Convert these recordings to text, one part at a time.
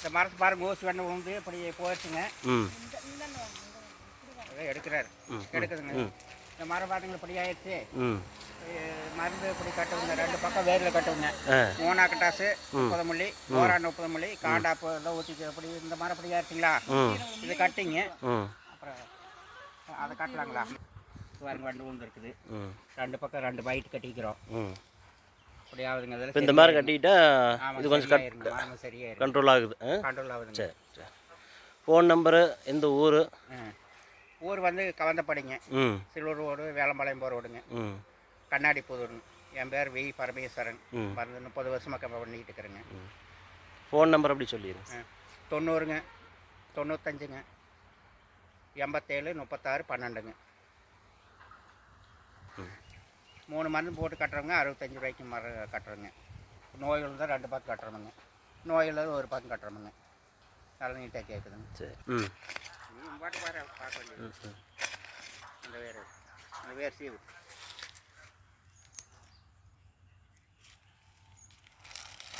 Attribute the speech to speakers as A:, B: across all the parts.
A: இந்த மரத்து பாருங்க ஓசி வெண்ணை விழுந்து இப்படி போயிடுச்சுங்க.
B: ம்
A: அதை எடுக்கிறாரு எடுக்குதுங்க. இந்த மரம் பார்த்தீங்களா இப்படி ஆயிடுச்சு.
B: ம்
A: மருந்து இப்படி கட்டுவுங்க, 2 பக்கம் வேரில் கட்டுவுங்க. மூணா கட்டாசு 30 மில்லி, ஓராண்டு 30 மில்லி, காண்டாப்பு எல்லாம் ஊற்றிக்கு அப்படி இந்த மரம் இப்படி ஆயிடுச்சுங்களா. இது கட்டிங்க. அப்புறம் அதை கட்டலாங்களா. பாருங்க வண்டு விழுந்து இருக்குது. 2 பக்கம் 2 பைட் கட்டிக்கிறோம். அப்படி ஆகுதுங்க.
B: இப்போ இந்த மாதிரி கட்டிக்கிட்டா இது கொஞ்சம்
A: சரியாயிருங்க.
B: கண்ட்ரோல் ஆகுது.
A: கண்ட்ரோல் ஆகுதுங்க.
B: சரி சரி. ஃபோன் நம்பரு எந்த ஊர்?
A: ஊர் வந்து கவந்தப்படிங்க. சில்லூர் ரோடு, வேளம்பாளையம் போகிற ரோடுங்க. கண்ணாடி புதூருங்க. என் பேர் வி பரமேஸ்வரன். 30 வருஷமாக பண்ணிக்கிட்டு இருக்கிறேங்க.
B: ஃபோன் நம்பர் அப்படி சொல்லிடுங்க.
A: 90ங்க 95ங்க 87 36 12ங்க. 3 மருந்து போட்டு கட்டுறவங்க 65 ரூபாய்க்கு மரம் கட்டுறோங்க. நோய்கள் தான் 2 பக்கம் கட்டுறோமுங்க. நோயில் 1 பக்கம் கட்டுறோமுங்க. நல்லா நீட்டாக கேட்குதுங்க.
B: சரி.
A: பாட்டு பாரு பார்க்க அந்த வேர் சீவு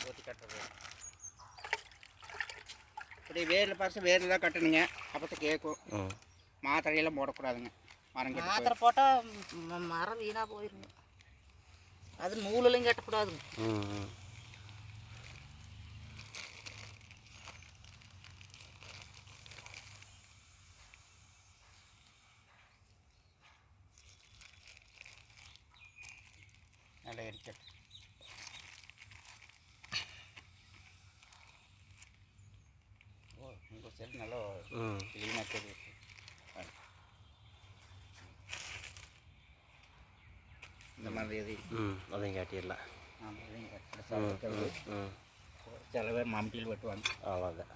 A: ஊற்றி கட்டுறது. இப்படி வேரில் பார்த்து வேரில் தான் கட்டணுங்க. அப்போ கேட்கும். மாத்திரையெல்லாம் போடக்கூடாதுங்க.
C: மாத்திரை போட்டால் மரம் வீணாக போயிருங்க. அது நூலெல்லாம் கட்டக்கூடாதுங்க.
A: நல்லா எரிச்சல். உங்கள் சரி நல்லா க்ளீனாக தெரியுது. இந்த மாதிரி
B: அதையும் காட்டிடலாம்.
A: ஆமாம், அதையும் காட்டிடலாம். சில பேர் மம்டியில் வெட்டுவாங்க.
B: அவ்வளோதான்.